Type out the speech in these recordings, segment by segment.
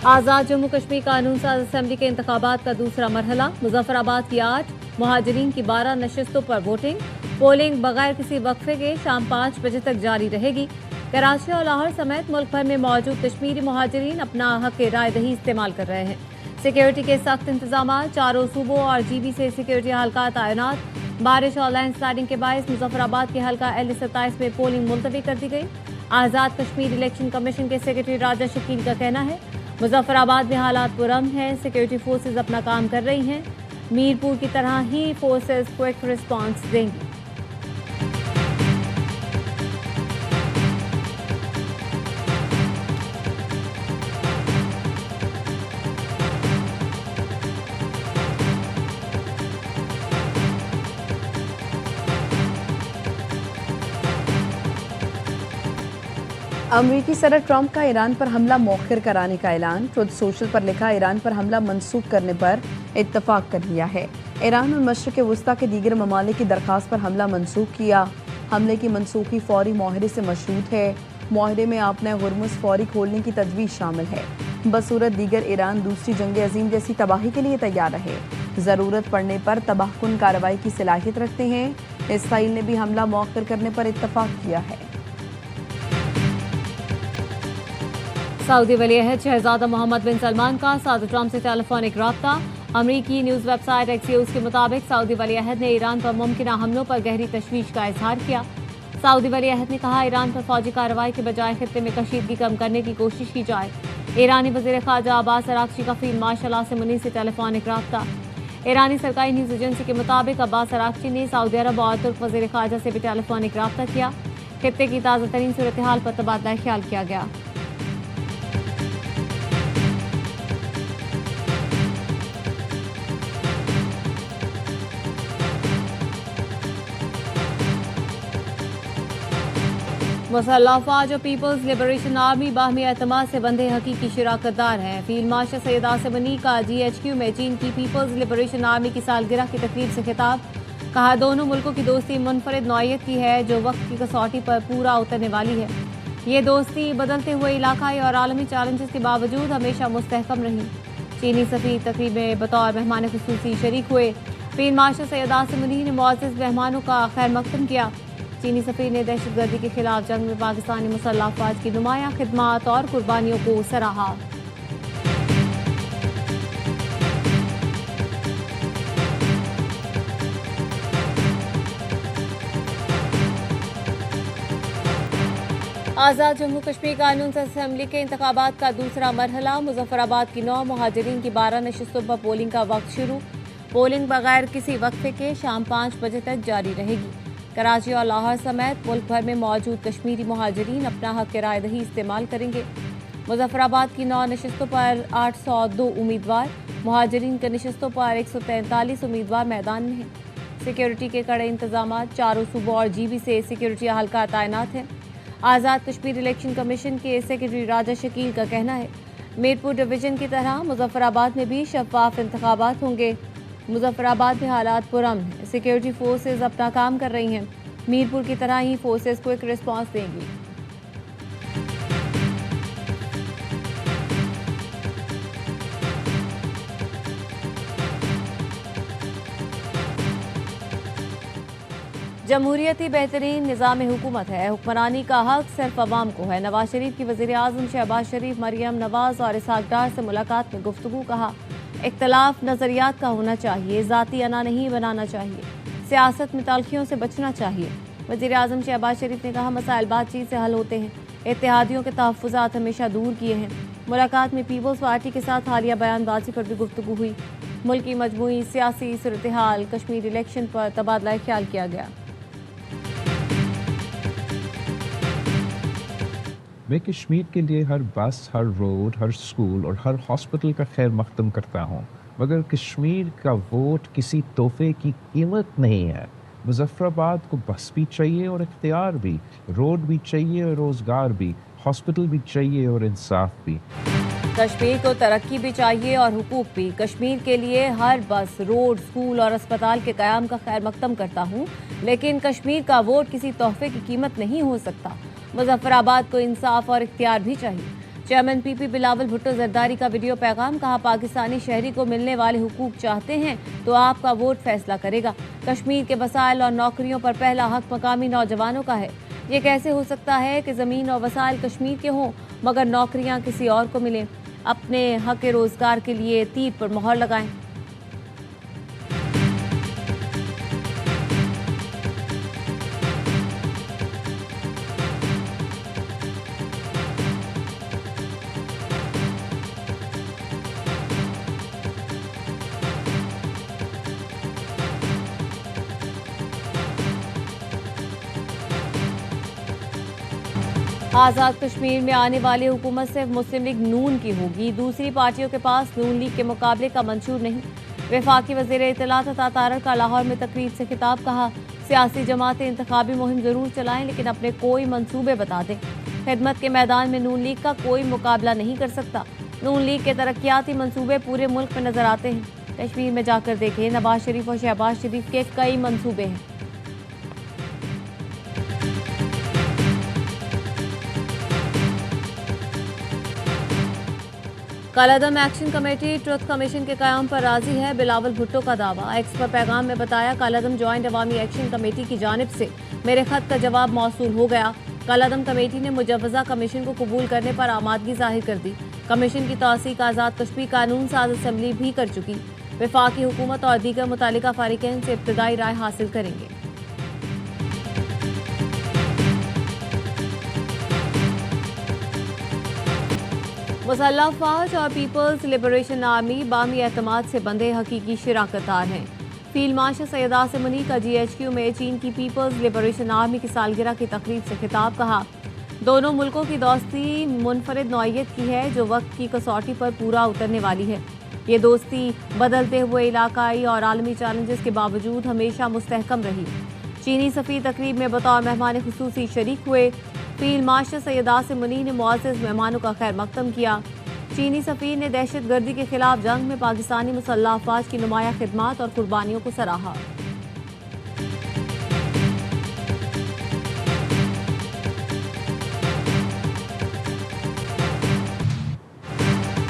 आज़ाद जम्मू कश्मीर कानून साज असेंबली के इंतखाबात का दूसरा मरहला। मुजफ्फराबाद की 8, महाजरीन की 12 नशिस्तों पर वोटिंग। पोलिंग बगैर किसी वक्फे के शाम 5 बजे तक जारी रहेगी। कराची और लाहौर समेत मुल्क भर में मौजूद कश्मीरी महाजरीन अपना हक राय दही इस्तेमाल कर रहे हैं। सिक्योरिटी के सख्त इंतजाम, चारों सूबों और GB से सिक्योरिटी हल्का तैनात। बारिश और लैंडस्लाइडिंग के बायस मुजफ्फराबाद के हल्का L27 में पोलिंग मुलतवी कर दी गई। आज़ाद कश्मीर इलेक्शन कमीशन के सेक्रेटरी राजा शकील का कहना है मुजफ्फराबाद में हालात पुरअमन हैं, सिक्योरिटी फोर्सेज अपना काम कर रही हैं। मीरपुर की तरह ही फोर्सेज क्विक रिस्पांस देंगी। अमरीकी सदर ट्रंप का ईरान पर हमला मौखिर कराने का ऐलान। ट्रुथ सोशल पर लिखा, ईरान पर हमला मंसूख करने पर इत्तफाक कर लिया है। ईरान और मशरिक़ वस्ता के दीगर ममालिक की दरख्वास्त पर हमला मंसूख किया। हमले की मनसूखी फौरी माहरे से मशरूत है। माहरे में आपने हुर्मुज़ फौरी खोलने की तजवीज़ शामिल है। बसूरत दीगर ईरान दूसरी जंग अजीम जैसी तबाही के लिए तैयार रहे। ज़रूरत पड़ने पर तबाहकुन कार्रवाई की सलाहियत रखते हैं। इसराइल ने भी हमला मौखिर करने पर इत्तफाक किया है। सऊदी वली-ए-अहद शहजादा मोहम्मद बिन सलमान का सदर ट्रंप से टेलीफोनिक रब्ता। अमरीकी न्यूज़ वेबसाइट एक्सियोस के मुताबिक सऊदी वली-ए-अहद ने ईरान पर मुमकिना हमलों पर गहरी तशवीश का इजहार किया। सऊदी वली-ए-अहद ने कहा, ईरान पर फौजी कार्रवाई के बजाय खित्ते में कशीदगी कम करने की कोशिश की जाए। ईरानी वज़ीर ख़ारजा अब्बास अराग़ची का फील्ड मार्शल आसिम मुनीर से टेलीफोनिक रब्ता। ईरानी सरकारी न्यूज़ एजेंसी के मुताबिक अब्बास अराग़ची ने सऊदी अरब और तुर्क वज़ीर ख़ारजा से भी टेलीफोनिक रब्ता किया। खित्ते की ताज़ा तरीन सूरत हाल पर तबादला ख्याल किया गया। मुसल्लह अफ़वाज और पीपल्स लिबरेशन आर्मी बाहमी एतमाद से बंधे हकीकी शिराकतदार हैं। फील्ड मार्शल सैयद आसिम मुनीर का GHQ में चीन की पीपल्स लिबरेशन आर्मी की सालगिरह की तकरीब से खिताब। कहा, दोनों मुल्कों की दोस्ती मुनफरिद नौइयत की है जो वक्त की कसौटी पर पूरा उतरने वाली है। ये दोस्ती बदलते हुए इलाकाई और आलमी चैलेंजेस के बावजूद हमेशा मुस्तहकम रही। चीनी सफ़ीर तकरीब में बतौर मेहमान खुसूसी शरीक हुए। फील्ड मार्शल सैयद आसिम मुनीर ने मुअज़्ज़ज़ मेहमानों का खैर मक़दम किया। चीनी सफ़ीर ने दहशतगर्दी के खिलाफ जंग में पाकिस्तानी मुसल्लह अफ़वाज की नुमायां खिदमात और कुर्बानियों को सराहा। आज़ाद जम्मू कश्मीर कानून साज असेंबली के इंतखाबात का दूसरा मरहला। मुजफ्फराबाद की 9, महाजरीन की 12 नशिस्तों पर पोलिंग का वक्त शुरू। पोलिंग बगैर किसी वक्फे के शाम 5 बजे तक जारी रहेगी। कराची और लाहौर समेत मुल्क भर में मौजूद कश्मीरी महाजरीन अपना हक राय दही इस्तेमाल करेंगे। मुजफ्फराबाद की 9 नशिस्तों पर 802 उम्मीदवार, महाजरीन की नशिस्तों पर 143 उम्मीदवार मैदान में हैं। सिक्योरिटी के कड़े इंतजाम, चारों सूबों और GB से सिक्योरिटी हल्का तैनात है। आज़ाद कश्मीर इलेक्शन कमीशन के सेक्रेटरी राजा शकील का कहना है, मीरपुर डिवीज़न की तरह मुजफ्फराबाद में भी शफाफ इंतखाबात होंगे। मुजफ्फराबाद में हालात पुरअमन हैं, सिक्योरिटी फोर्सेज अपना काम कर रही हैं। मीरपुर की तरह ही फोर्सेज क्विक रिस्पांस देंगी। जमहूरियत ही बेहतरीन निज़ाम हुकूमत है। हुक्मरानी का हक सिर्फ अवाम को है। नवाज शरीफ की वज़ीर आज़म शहबाज शरीफ मरियम नवाज और इसहाक डार से मुलाकात में गुफ्तगू। कहा, इख्तलाफ नज़रियात का होना चाहिए, ज़ाती अना नहीं बनाना चाहिए। सियासत में तल्खियों से बचना चाहिए। वज़ीर आज़म शहबाज शरीफ ने कहा, मसाइल बातचीत से हल होते हैं। इत्तेहादियों के तहफ़्फ़ुज़ात हमेशा दूर किए हैं। मुलाकात में पीपल्स पार्टी के साथ हालिया बयानबाजी पर भी गुफ्तगू हुई। मुल्क की मजमूई सियासी सूरत हाल, कश्मीर इलेक्शन पर तबादला ख्याल किया गया। मैं कश्मीर के लिए हर बस, हर रोड, हर स्कूल और हर हॉस्पिटल का खैर मक़दम करता हूँ, मगर कश्मीर का वोट किसी तोहफे की कीमत नहीं है। मुजफ्फराबाद को बस भी चाहिए और इख्तियार भी, रोड भी चाहिए और रोज़गार भी, हॉस्पिटल भी चाहिए और इंसाफ भी। कश्मीर को तरक्की भी चाहिए और हुकूक भी। कश्मीर के लिए हर बस, रोड, स्कूल और अस्पताल के क़याम का खैर मक़दम करता हूँ, लेकिन कश्मीर का वोट किसी तोहफे की कीमत नहीं हो सकता। मुजफ्फराबाद को इंसाफ और इख्तियार भी चाहिए। चेयरमैन पीपी बिलावल भुट्टो जरदारी का वीडियो पैगाम, कहा पाकिस्तानी शहरी को मिलने वाले हुकूक चाहते हैं तो आपका वोट फैसला करेगा। कश्मीर के वसाइल और नौकरियों पर पहला हक मकामी नौजवानों का है। ये कैसे हो सकता है कि ज़मीन और वसाइल कश्मीर के हों मगर नौकरियां किसी और को मिलें। अपने हक रोजगार के लिए तीर पर मोहर लगाएं। आज़ाद कश्मीर में आने वाली हुकूमत सिर्फ मुस्लिम लीग नून की होगी। दूसरी पार्टियों के पास नून लीग के मुकाबले का मंशूर नहीं। वफाकी वज़ीर इत्तलात अता तारर का लाहौर में तकरीर से खिताब, कहा सियासी जमातें इंतखाबी मुहिम जरूर चलाएं लेकिन अपने कोई मंसूबे बता दें। खिदमत के मैदान में नून लीग का कोई मुकाबला नहीं कर सकता। नून लीग के तरक्याती मंसूबे पूरे मुल्क में नजर आते हैं। कश्मीर में जाकर देखें, नवाज शरीफ और शहबाज शरीफ के कई मंसूबे हैं। कालादम एक्शन कमेटी ट्रुथ कमीशन के क़याम पर राजी है, बिलावल भुट्टो का दावा। एक्स पर पैगाम में बताया, कालादम जॉइंट अवामी एक्शन कमेटी की जानिब से मेरे खत का जवाब मौसूल हो गया। कालादम कमेटी ने मुजव्वज़ा कमीशन को कबूल करने पर आमादगी जाहिर कर दी। कमीशन की तौसीक आज़ाद कश्मीर कानून साज असम्बली भी कर चुकी। वफाकी हुकूमत और दीगर मुतालिका फारिकैन से इब्तदाई राय हासिल करेंगे। मुसल्लह फौज और पीपल्स लिबरेशन आर्मी बामी एतमाद से बंधे हकीकी शिराकतदार हैं। फील्ड मार्शल सैयद आसिम मुनीर का GHQ में चीन की पीपल्स लिबरेशन आर्मी की सालगिरह की तकरीब से खिताब, कहा दोनों मुल्कों की दोस्ती मुनफरिद नौइयत की है जो वक्त की कसौटी पर पूरा उतरने वाली है। ये दोस्ती बदलते हुए इलाकाई और आलमी चैलेंजेस के बावजूद हमेशा मुस्तहकम रही। चीनी सफ़ीर तकरीब में बतौर मेहमान खुसूसी शरीक हुए। फील्ड मार्शल सैयद आसिम मुनीर ने मुअज़्ज़ज़ मेहमानों का खैर मकदम किया। चीनी सफ़ीर ने दहशत गर्दी के खिलाफ जंग में पाकिस्तानी मुसल्लह अफ़वाज की नुमाया खिदमात और कुर्बानियों को सराहा।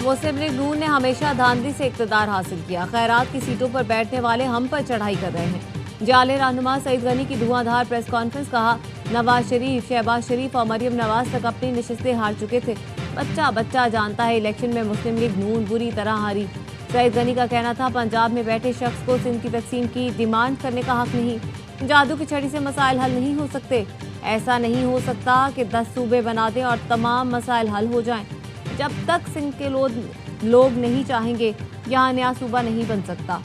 मुस्लिम लीग नून ने हमेशा धांधली से इक़्तिदार हासिल किया। खैरात की सीटों पर बैठने वाले हम पर चढ़ाई कर रहे हैं। जाले रहनुमा सईद गनी की धुआंधार प्रेस कॉन्फ्रेंस, कहा नवाज शरीफ, शहबाज शरीफ और मरियम नवाज तक अपनी नशिस्तें हार चुके थे। बच्चा बच्चा जानता है इलेक्शन में मुस्लिम लीग नून बुरी तरह हारी। सईद गनी का कहना था पंजाब में बैठे शख्स को सिंध की तकसीम की डिमांड करने का हक नहीं। जादू की छड़ी से मसाइल हल नहीं हो सकते। ऐसा नहीं हो सकता कि 10 सूबे बना दें और तमाम मसाइल हल हो जाएं। जब तक सिंध के लोग नहीं चाहेंगे यहाँ नया सूबा नहीं बन सकता।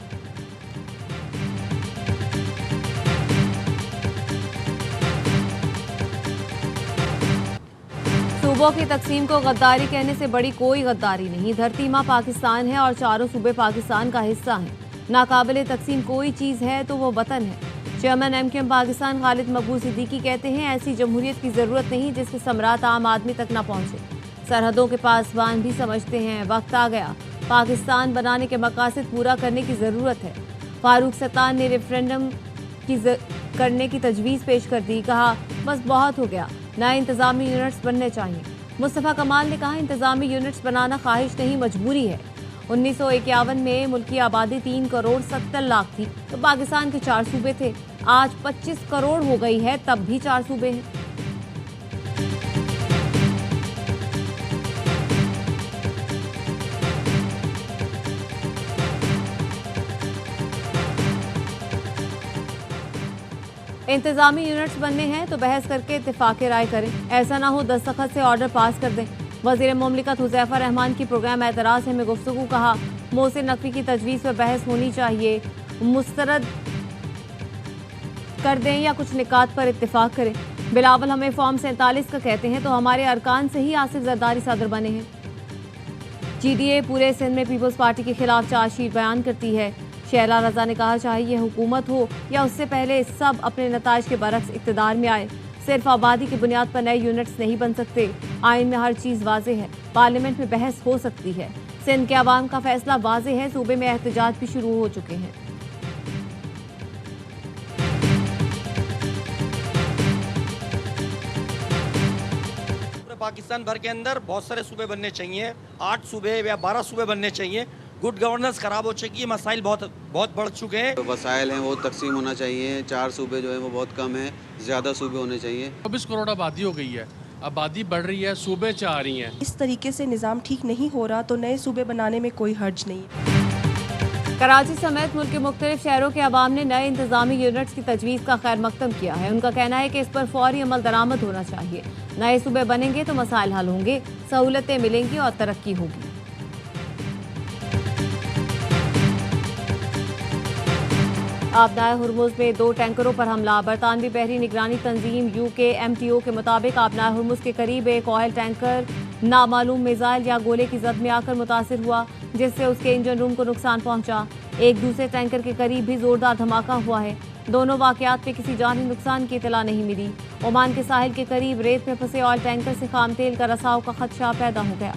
सूबों की तकसीम को गद्दारी कहने से बड़ी कोई गद्दारी नहीं। धरती माँ पाकिस्तान है और चारों सूबे पाकिस्तान का हिस्सा हैं। नाकाबिले तकसीम कोई चीज़ है तो वो वतन है। चेयरमैन MKM पाकिस्तान खालिद मकबूल सिद्दीकी कहते हैं ऐसी जमहूरियत की ज़रूरत नहीं जिसके समरात आम आदमी तक ना पहुँचे। सरहदों के पासबान भी समझते हैं वक्त आ गया, पाकिस्तान बनाने के मकासद पूरा करने की ज़रूरत है। फारूक सत्तान ने रेफरेंडम करने की तजवीज़ पेश कर दी, कहा बस बहुत हो गया, नए इंतज़ामी यूनिट्स बनने चाहिए। मुस्तफ़ा कमाल ने कहा इंतज़ामी यूनिट्स बनाना ख्वाहिश नहीं मजबूरी है। 1951 में मुल्क की आबादी 3 करोड़ 70 लाख थी तो पाकिस्तान के 4 सूबे थे। आज 25 करोड़ हो गई है तब भी 4 सूबे हैं। इंतजामी यूनिट्स बनने हैं तो बहस करके इत्तेफाक राय करें। ऐसा ना हो दस्तखत से ऑर्डर पास कर दें। वज़ीर मुमलिकत हुज़ैफ़ा रहमान की प्रोग्राम एतराज़ में गुफ्तगू, कहा मोहसिन नकवी की तजवीज़ पर बहस होनी चाहिए, मुस्तरद कर दें या कुछ निकात पर इत्तेफाक करें। बिलावल हमें फॉर्म 47 का कहते हैं तो हमारे अरकान से ही आसिफ जरदारी सदर बने हैं। GDA पूरे सिंध में पीपल्स पार्टी के खिलाफ चार्जशीट बयान करती है। शैला रजा ने कहा चाहे ये हुकूमत हो या उससे पहले सब अपने नताइज के बरक्स इक़्तिदार में आए। सिर्फ आबादी की बुनियाद पर नए यूनिट्स नहीं बन सकते। आइन में हर चीज़ वाजे है, पार्लियामेंट में बहस हो सकती है। सिंध के अवाम का फैसला वाजे है, सूबे में एहतजाज भी शुरू हो चुके हैं। पाकिस्तान भर के अंदर बहुत सारे सूबे बनने चाहिए, 8 सूबे या 12 सूबे बनने चाहिए। गुड गवर्नेंस खराब हो चुकी है, मसाइल बहुत बढ़ चुके हैं। वसाइल हैं वो तकसीम होना चाहिए, 4 सूबे जो हैं वो बहुत कम हैं, ज़्यादा सूबे होने चाहिए। 24 करोड़ आबादी हो गई है, आबादी बढ़ रही है, सूबे चाह रही हैं। इस तरीके से निज़ाम ठीक नहीं हो रहा तो नए सूबे बनाने में कोई हर्ज नहीं है। कराची समेत मुल्क के मुख्तलिफ शहरों के अवाम ने नए इंतजामी यूनिट्स की तजवीज़ का खैर मकदम किया है। उनका कहना है कि इस पर फौरी अमल दरामद होना चाहिए। नए सूबे बनेंगे तो मसाइल हल होंगे, सहूलतें मिलेंगी और तरक्की होगी। आबनाए हुर्मुज़ में 2 टैंकरों पर हमला। बरतानवी बहरी निगरानी तंजीम UKMTO के मुताबिक आबनाए हुर्मुज़ के करीब एक ऑयल टैंकर नामालूम मिसाइल या गोले की जद में आकर मुतासिर हुआ, जिससे उसके इंजन रूम को नुकसान पहुंचा। एक दूसरे टैंकर के करीब भी जोरदार धमाका हुआ है। दोनों वाकयात में किसी जानी नुकसान की इतला नहीं मिली। ओमान के साहिल के करीब रेत में फंसे ऑयल टैंकर से खाम तेल का रसाव का खदशा पैदा हो गया।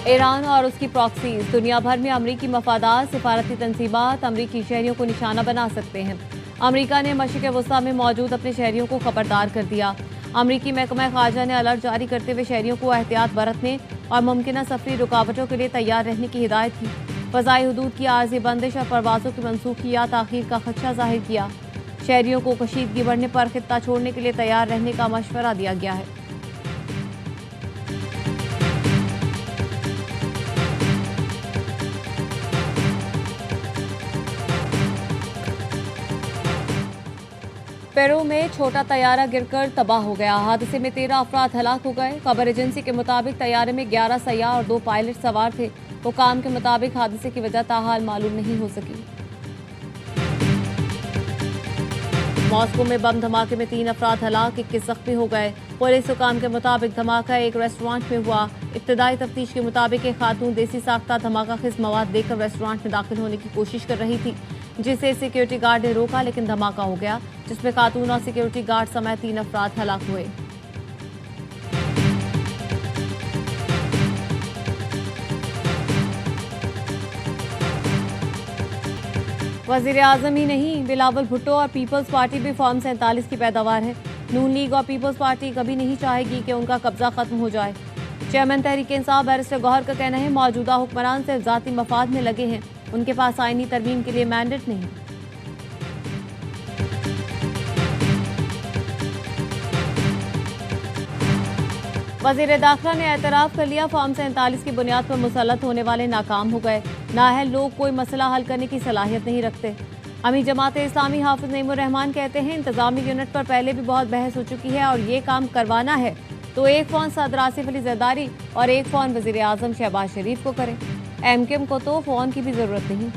ईरान और उसकी प्रॉक्सीज दुनिया भर में अमरीकी मफादात, सिफारती तंजीमात अमरीकी शहरियों को निशाना बना सकते हैं। अमरीका ने मशरिक़ वस्ता में मौजूद अपने शहरियों को खबरदार कर दिया। अमरीकी महकमा ख़ारजा ने अलर्ट जारी करते हुए शहरियों को एहतियात बरतने और मुमकिन सफरी रुकावटों के लिए तैयार रहने की हिदायत की। फ़ज़ाई हुदूद की आर्जी बंदिश और परवाज़ों की मनसूखी या ताख़ीर का खदशा जाहिर किया। शहरियों को कशीदगी बढ़ने पर खित्ता छोड़ने के लिए तैयार रहने का मशवरा दिया गया है। पेरू में छोटा तैयारा गिरकर तबाह हो गया। हादसे में 13 अफराद हलाक हो गए। खबर एजेंसी के मुताबिक तैयारे में 11 सयाह और 2 पायलट सवार थे। हुकाम के मुताबिक हादसे की वजह ताहाल मालूम नहीं हो सकी। मॉस्को में बम धमाके में 3 अफराद हलाक, 21 जख्मी हो गए। पुलिस हुकाम के मुताबिक धमाका एक रेस्टोरेंट में हुआ। इब्तदाई तफ्तीश के मुताबिक एक खातून देसी साख्ता धमाका खिज मवाद देकर रेस्टोरेंट में दाखिल होने की कोशिश कर रही थी, जिसे सिक्योरिटी गार्ड ने रोका, लेकिन धमाका हो गया, जिसमें खातून और सिक्योरिटी गार्ड समेत 3 अफराद हलाक हुए। वज़ीर आज़म ही नहीं, बिलावल भुट्टो और पीपल्स पार्टी भी फॉर्म 47 की पैदावार है। नून लीग और पीपल्स पार्टी कभी नहीं चाहेगी कि उनका कब्जा खत्म हो जाए। चेयरमैन तहरीक इंसाफ बैरिस्टर गौहर का कहना है, मौजूदा हुक्मरान सिर्फ ज़ाती मफाद में लगे हैं, उनके पास आईनी तरमीम के लिए मैंडेट नहीं। वज़ीर दाखिला ने एतराफ़ कर लिया, फॉर्म 47 की बुनियाद पर मुसल्लत होने वाले नाकाम हो गए। नाअहल लोग कोई मसला हल करने की सलाहियत नहीं रखते। अमीर जमात इस्लामी हाफिज नईमुर रहमान कहते हैं, इंतजामी यूनिट पर पहले भी बहुत बहस हो चुकी है और ये काम करवाना है तो एक फ़ोन सदर आसिफ अली जरदारी और एक फ़ोन वज़ीर आज़म शहबाज शरीफ को करें। MKM को तो फ़ोन की भी ज़रूरत नहीं।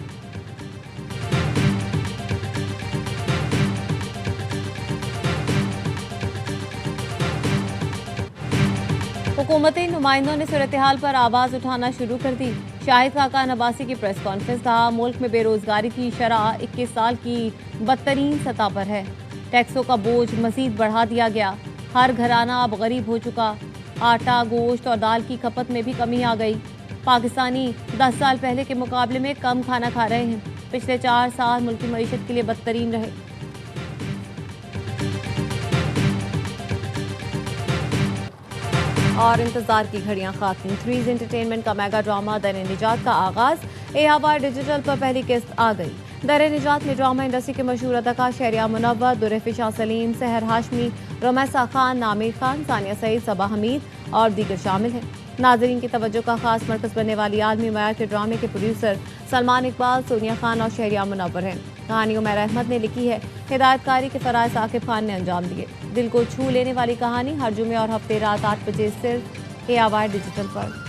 हुकूमती नुमाइंदों ने सूरत हाल पर आवाज़ उठाना शुरू कर दी। शाहिद खाकान अब्बासी की प्रेस कॉन्फ्रेंस कहा, मुल्क में बेरोजगारी की शरह 21 साल की बदतरीन सतह पर है। टैक्सों का बोझ मजीद बढ़ा दिया गया। हर घराना अब गरीब हो चुका। आटा, गोश्त और दाल की खपत में भी कमी आ गई। पाकिस्तानी 10 साल पहले के मुकाबले में कम खाना खा रहे हैं। पिछले 4 साल मुल्क की मईशत के लिए बदतरीन रहे। और इंतजार की घड़ियां खात्म। 3 एंटरटेनमेंट का मेगा ड्रामा दर निजात का आगाज। AWR डिजिटल पर पहली किस्त आ गई। दर निजात में ड्रामा इंडस्ट्री के मशहूर अदाकार शहरियार मुनव्वर, दुरैफिशा सलीम, सहर हाशमी, रमैसा खान, नामिर खान, सानिया सईद, सबा हमीद और दीगर शामिल हैं। नाजरीन की तवज्जो का खास मरकज बनने वाली आलमी मयार के ड्रामे के प्रोड्यूसर सलमान इकबाल, सोनिया खान और शहरियार मुनव्वर हैं। कहानी उमैर अहमद ने लिखी है, हिदायतकारी के फराज साकिब खान ने अंजाम दिए। दिल को छू लेने वाली कहानी हर जुमे और हफ्ते रात 8 बजे सिर्फ AWR डिजिटल पर।